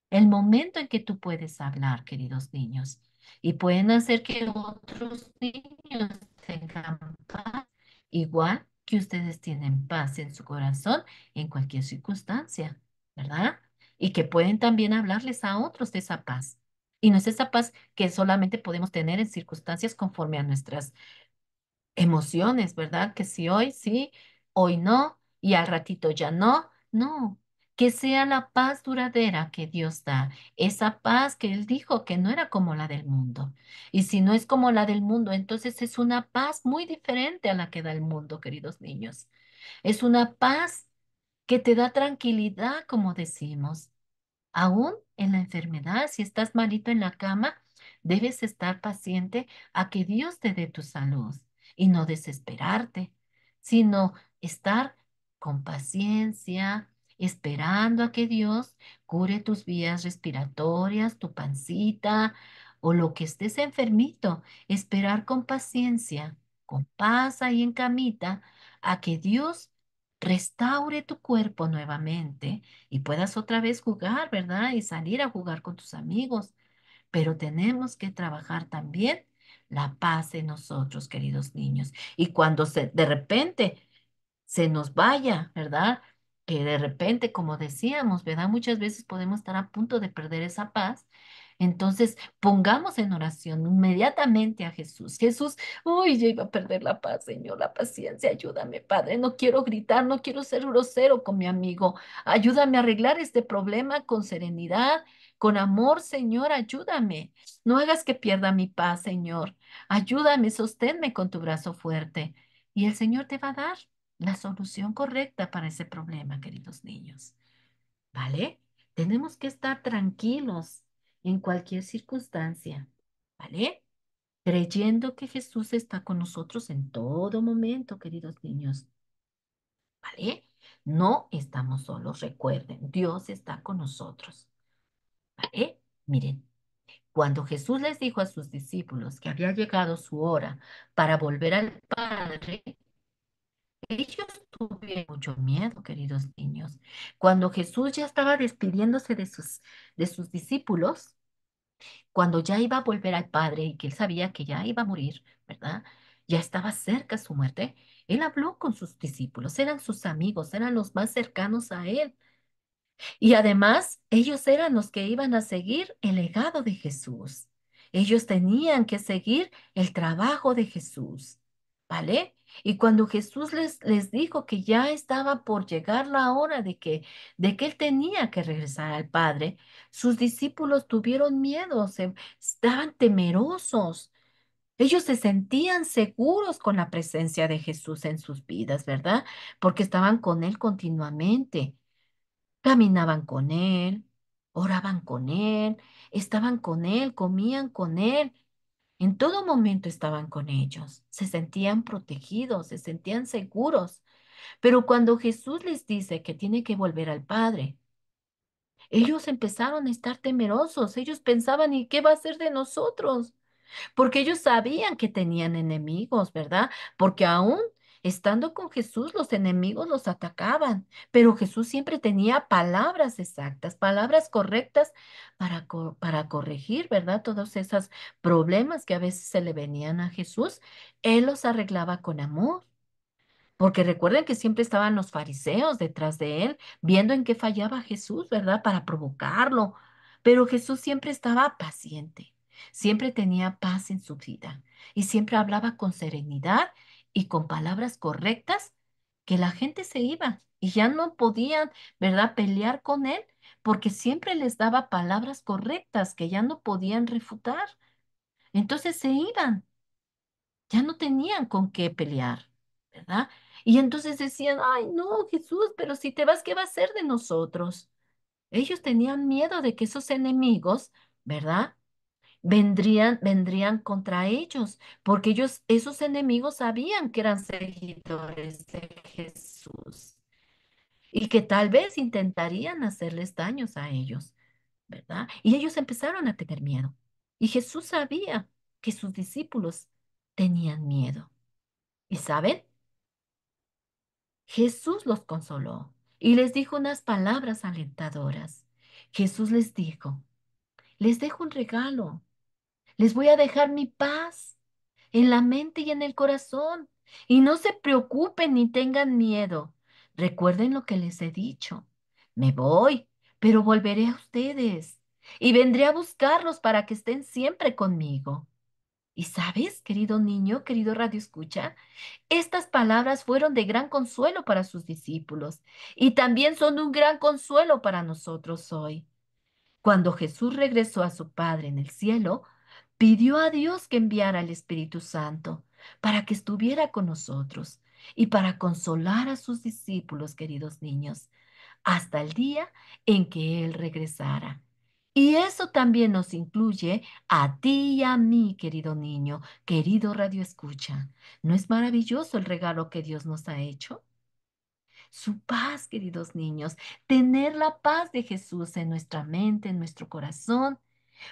el momento en que tú puedes hablar, queridos niños, y pueden hacer que otros niños tengan paz, igual que ustedes tienen paz en su corazón en cualquier circunstancia, ¿verdad? Y que pueden también hablarles a otros de esa paz. Y no es esa paz que solamente podemos tener en circunstancias conforme a nuestras emociones, ¿verdad? Que si hoy sí, hoy no, y al ratito ya no, no. Que sea la paz duradera que Dios da, esa paz que Él dijo que no era como la del mundo. Y si no es como la del mundo, entonces es una paz muy diferente a la que da el mundo, queridos niños. Es una paz que te da tranquilidad, como decimos. Aún en la enfermedad, si estás malito en la cama, debes estar paciente a que Dios te dé tu salud y no desesperarte, sino estar con paciencia, esperando a que Dios cure tus vías respiratorias, tu pancita o lo que estés enfermito. Esperar con paciencia, con paz ahí en camita, a que Dios restaure tu cuerpo nuevamente y puedas otra vez jugar, ¿verdad? Y salir a jugar con tus amigos. Pero tenemos que trabajar también la paz en nosotros, queridos niños. Y cuando de repente se nos vaya, ¿verdad? Que de repente, como decíamos, ¿verdad? Muchas veces podemos estar a punto de perder esa paz. Entonces, pongamos en oración inmediatamente a Jesús. Jesús, uy, yo iba a perder la paz, Señor, la paciencia, ayúdame, Padre. No quiero gritar, no quiero ser grosero con mi amigo. Ayúdame a arreglar este problema con serenidad, con amor, Señor, ayúdame. No hagas que pierda mi paz, Señor. Ayúdame, sosténme con tu brazo fuerte. Y el Señor te va a dar la solución correcta para ese problema, queridos niños. ¿Vale? Tenemos que estar tranquilos en cualquier circunstancia, ¿vale? Creyendo que Jesús está con nosotros en todo momento, queridos niños, ¿vale? No estamos solos, recuerden, Dios está con nosotros, ¿vale? Miren, cuando Jesús les dijo a sus discípulos que había llegado su hora para volver al Padre, ellos tuvieron mucho miedo, queridos niños. Cuando Jesús ya estaba despidiéndose de sus discípulos, cuando ya iba a volver al Padre y que él sabía que ya iba a morir, ¿verdad? Ya estaba cerca su muerte, él habló con sus discípulos, eran sus amigos, eran los más cercanos a él. Y además, ellos eran los que iban a seguir el legado de Jesús. Ellos tenían que seguir el trabajo de Jesús, ¿vale? Y cuando Jesús les dijo que ya estaba por llegar la hora de que él tenía que regresar al Padre, sus discípulos tuvieron miedo, estaban temerosos. Ellos se sentían seguros con la presencia de Jesús en sus vidas, ¿verdad? Porque estaban con él continuamente. Caminaban con él, oraban con él, estaban con él, comían con él. En todo momento estaban con ellos. Se sentían protegidos, se sentían seguros. Pero cuando Jesús les dice que tiene que volver al Padre, ellos empezaron a estar temerosos. Ellos pensaban, ¿y qué va a hacer de nosotros? Porque ellos sabían que tenían enemigos, ¿verdad? Porque aún estando con Jesús, los enemigos los atacaban, pero Jesús siempre tenía palabras exactas, palabras correctas para corregir, ¿verdad? Todos esos problemas que a veces se le venían a Jesús, Él los arreglaba con amor. Porque recuerden que siempre estaban los fariseos detrás de él, viendo en qué fallaba Jesús, ¿verdad? Para provocarlo. Pero Jesús siempre estaba paciente, siempre tenía paz en su vida y siempre hablaba con serenidad y con palabras correctas que la gente se iba y ya no podían, ¿verdad? Pelear con él porque siempre les daba palabras correctas que ya no podían refutar. Entonces se iban, ya no tenían con qué pelear, ¿verdad? Y entonces decían, ay, no, Jesús, pero si te vas, ¿qué va a ser de nosotros? Ellos tenían miedo de que esos enemigos, ¿verdad? Vendrían contra ellos, porque esos enemigos sabían que eran seguidores de Jesús y que tal vez intentarían hacerles daños a ellos, ¿verdad? Y ellos empezaron a tener miedo. Y Jesús sabía que sus discípulos tenían miedo. ¿Y saben? Jesús los consoló y les dijo unas palabras alentadoras. Jesús les dijo, les dejo un regalo, les voy a dejar mi paz en la mente y en el corazón. Y no se preocupen ni tengan miedo. Recuerden lo que les he dicho. Me voy, pero volveré a ustedes y vendré a buscarlos para que estén siempre conmigo. Y sabes, querido niño, querido radio escucha, estas palabras fueron de gran consuelo para sus discípulos y también son un gran consuelo para nosotros hoy. Cuando Jesús regresó a su Padre en el cielo, pidió a Dios que enviara al Espíritu Santo para que estuviera con nosotros y para consolar a sus discípulos, queridos niños, hasta el día en que Él regresara. Y eso también nos incluye a ti y a mí, querido niño, querido Radio Escucha. ¿No es maravilloso el regalo que Dios nos ha hecho? Su paz, queridos niños, tener la paz de Jesús en nuestra mente, en nuestro corazón,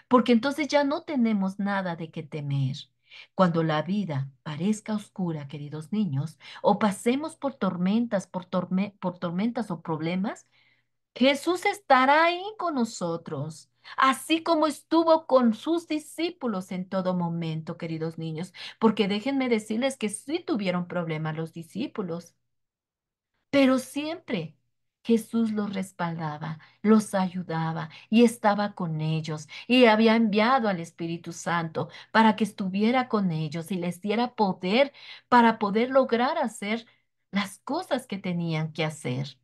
porque entonces ya no tenemos nada de qué temer. Cuando la vida parezca oscura, queridos niños, o pasemos por tormentas, por tormentas o problemas, Jesús estará ahí con nosotros, así como estuvo con sus discípulos en todo momento, queridos niños, porque déjenme decirles que sí tuvieron problemas los discípulos. Pero siempre Jesús los respaldaba, los ayudaba y estaba con ellos y había enviado al Espíritu Santo para que estuviera con ellos y les diera poder para poder lograr hacer las cosas que tenían que hacer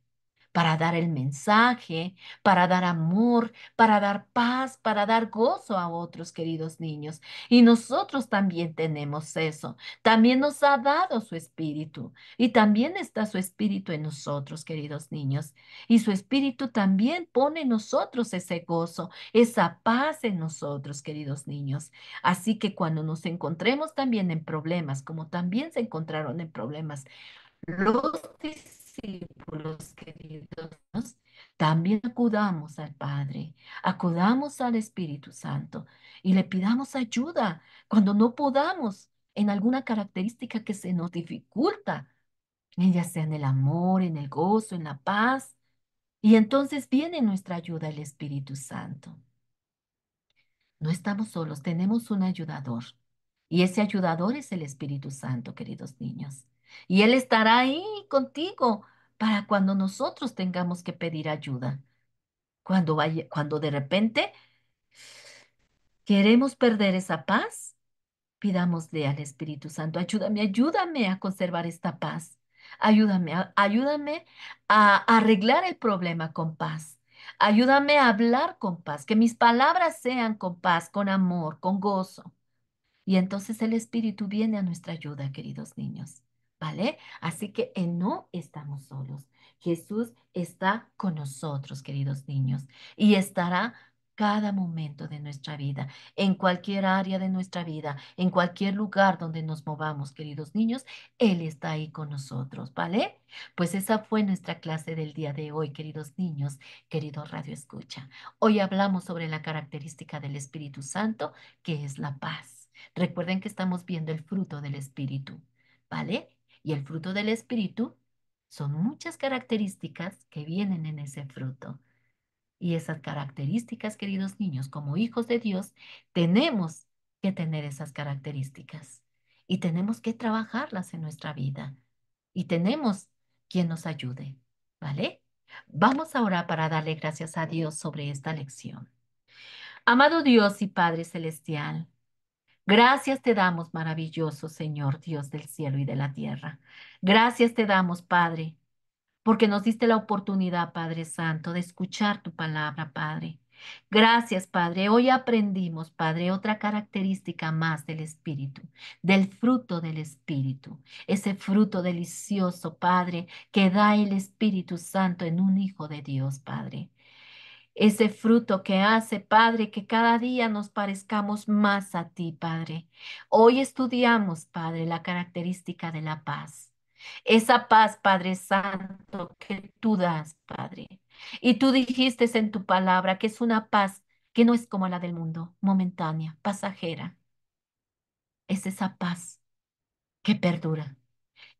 para dar el mensaje, para dar amor, para dar paz, para dar gozo a otros queridos niños. Y nosotros también tenemos eso. También nos ha dado su espíritu y también está su espíritu en nosotros, queridos niños. Y su espíritu también pone en nosotros ese gozo, esa paz en nosotros, queridos niños. Así que cuando nos encontremos también en problemas, como también se encontraron en problemas los discípulos queridos, también acudamos al Padre, acudamos al Espíritu Santo y le pidamos ayuda cuando no podamos en alguna característica que se nos dificulta, ya sea en el amor, en el gozo, en la paz. Y entonces viene nuestra ayuda el Espíritu Santo. No estamos solos, tenemos un ayudador. Y ese ayudador es el Espíritu Santo, queridos niños. Y Él estará ahí contigo para cuando nosotros tengamos que pedir ayuda. Cuando de repente queremos perder esa paz, pidámosle al Espíritu Santo, ayúdame, ayúdame a conservar esta paz. Ayúdame, ayúdame a arreglar el problema con paz. Ayúdame a hablar con paz, que mis palabras sean con paz, con amor, con gozo. Y entonces el Espíritu viene a nuestra ayuda, queridos niños, ¿vale? Así que no estamos solos. Jesús está con nosotros, queridos niños, y estará cada momento de nuestra vida, en cualquier área de nuestra vida, en cualquier lugar donde nos movamos, queridos niños, Él está ahí con nosotros, ¿vale? Pues esa fue nuestra clase del día de hoy, queridos niños, queridos Radio Escucha. Hoy hablamos sobre la característica del Espíritu Santo, que es la paz. Recuerden que estamos viendo el fruto del Espíritu, ¿vale? Y el fruto del Espíritu son muchas características que vienen en ese fruto. Y esas características, queridos niños, como hijos de Dios, tenemos que tener esas características y tenemos que trabajarlas en nuestra vida y tenemos quien nos ayude, ¿vale? Vamos ahora para darle gracias a Dios sobre esta lección. Amado Dios y Padre Celestial, gracias te damos, maravilloso Señor, Dios del cielo y de la tierra. Gracias te damos, Padre, porque nos diste la oportunidad, Padre Santo, de escuchar tu palabra, Padre. Gracias, Padre. Hoy aprendimos, Padre, otra característica más del Espíritu, del fruto del Espíritu, ese fruto delicioso, Padre, que da el Espíritu Santo en un Hijo de Dios, Padre. Ese fruto que hace, Padre, que cada día nos parezcamos más a ti, Padre. Hoy estudiamos, Padre, la característica de la paz. Esa paz, Padre Santo, que tú das, Padre. Y tú dijiste en tu palabra que es una paz que no es como la del mundo, momentánea, pasajera. Es esa paz que perdura.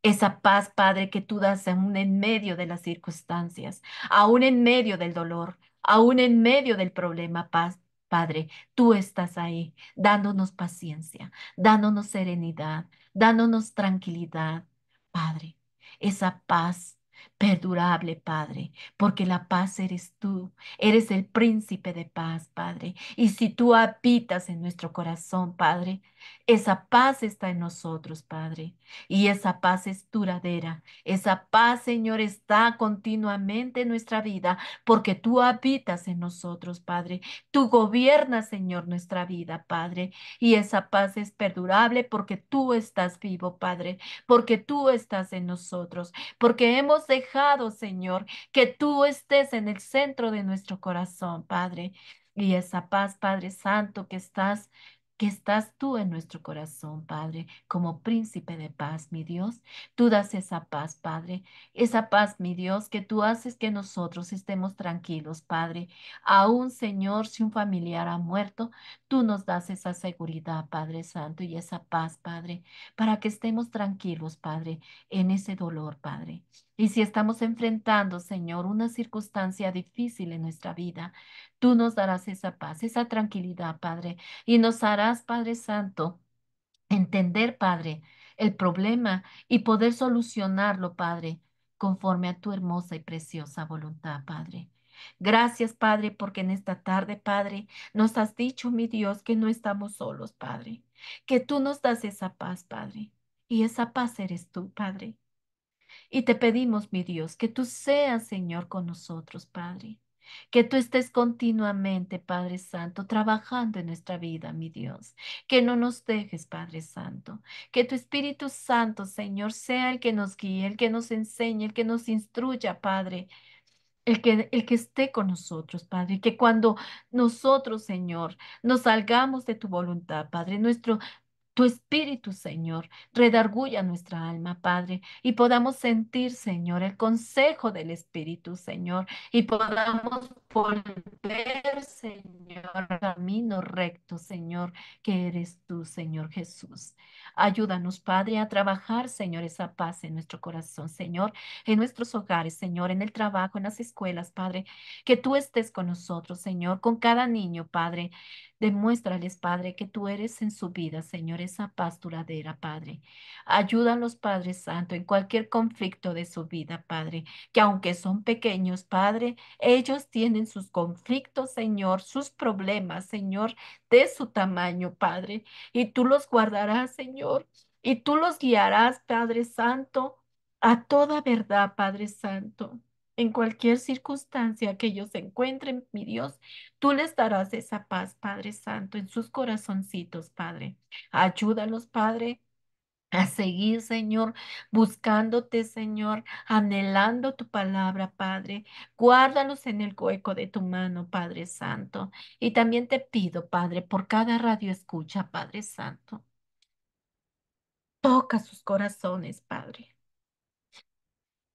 Esa paz, Padre, que tú das aún en medio de las circunstancias, aún en medio del dolor, aún en medio del problema, paz. Padre, tú estás ahí, dándonos paciencia, dándonos serenidad, dándonos tranquilidad, Padre. Esa paz perdurable, Padre, porque la paz eres tú, eres el príncipe de paz, Padre. Y si tú habitas en nuestro corazón, Padre, esa paz está en nosotros, Padre. Y esa paz es duradera. Esa paz, Señor, está continuamente en nuestra vida porque tú habitas en nosotros, Padre. Tú gobiernas, Señor, nuestra vida, Padre. Y esa paz es perdurable porque tú estás vivo, Padre, porque tú estás en nosotros, porque hemos dejado, Señor, que tú estés en el centro de nuestro corazón, Padre. Y esa paz, Padre Santo, que estás tú en nuestro corazón, Padre, como príncipe de paz, mi Dios. Tú das esa paz, Padre, esa paz, mi Dios, que tú haces que nosotros estemos tranquilos, Padre. Aún, Señor, si un familiar ha muerto, tú nos das esa seguridad, Padre Santo, y esa paz, Padre, para que estemos tranquilos, Padre, en ese dolor, Padre. Y si estamos enfrentando, Señor, una circunstancia difícil en nuestra vida, tú nos darás esa paz, esa tranquilidad, Padre, y nos harás, Padre Santo, entender, Padre, el problema y poder solucionarlo, Padre, conforme a tu hermosa y preciosa voluntad, Padre. Gracias, Padre, porque en esta tarde, Padre, nos has dicho, mi Dios, que no estamos solos, Padre, que tú nos das esa paz, Padre, y esa paz eres tú, Padre. Y te pedimos, mi Dios, que tú seas, Señor, con nosotros, Padre. Que tú estés continuamente, Padre Santo, trabajando en nuestra vida, mi Dios. Que no nos dejes, Padre Santo. Que tu Espíritu Santo, Señor, sea el que nos guíe, el que nos enseñe, el que nos instruya, Padre. El que esté con nosotros, Padre, que cuando nosotros, Señor, nos salgamos de tu voluntad, Padre, tu Espíritu, Señor, redarguya nuestra alma, Padre, y podamos sentir, Señor, el consejo del Espíritu, Señor, y podamos volver, Señor, al camino recto, Señor, que eres tú, Señor Jesús. Ayúdanos, Padre, a trabajar, Señor, esa paz en nuestro corazón, Señor, en nuestros hogares, Señor, en el trabajo, en las escuelas, Padre, que tú estés con nosotros, Señor, con cada niño, Padre. Demuéstrales, Padre, que tú eres en su vida, Señor, esa paz duradera, Padre. Ayúdalos, Padre Santo, en cualquier conflicto de su vida, Padre, que aunque son pequeños, Padre, ellos tienen sus conflictos, Señor, sus problemas, Señor, de su tamaño, Padre, y tú los guardarás, Señor, y tú los guiarás, Padre Santo, a toda verdad, Padre Santo. En cualquier circunstancia que ellos se encuentren, mi Dios, tú les darás esa paz, Padre Santo, en sus corazoncitos, Padre. Ayúdalos, Padre, a seguir, Señor, buscándote, Señor, anhelando tu palabra, Padre. Guárdalos en el hueco de tu mano, Padre Santo. Y también te pido, Padre, por cada radio escucha, Padre Santo. Toca sus corazones, Padre.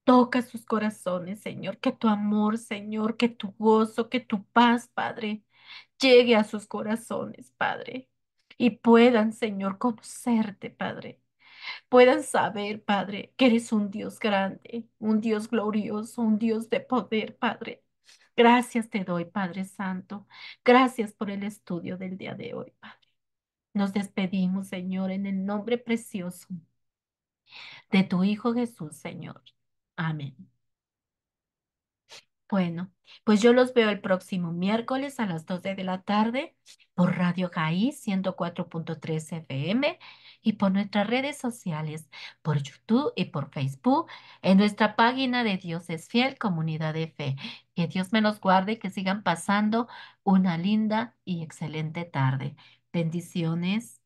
Toca sus corazones, Señor. Que tu amor, Señor, que tu gozo, que tu paz, Padre, llegue a sus corazones, Padre, y puedan, Señor, conocerte, Padre. Puedan saber, Padre, que eres un Dios grande, un Dios glorioso, un Dios de poder, Padre. Gracias te doy, Padre Santo. Gracias por el estudio del día de hoy, Padre. Nos despedimos, Señor, en el nombre precioso de tu Hijo Jesús, Señor. Amén. Bueno. Pues yo los veo el próximo miércoles a las 12 de la tarde por Radio Jaí 104.3 FM y por nuestras redes sociales, por YouTube y por Facebook, en nuestra página de Dios es Fiel, Comunidad de Fe. Que Dios me los guarde y que sigan pasando una linda y excelente tarde. Bendiciones.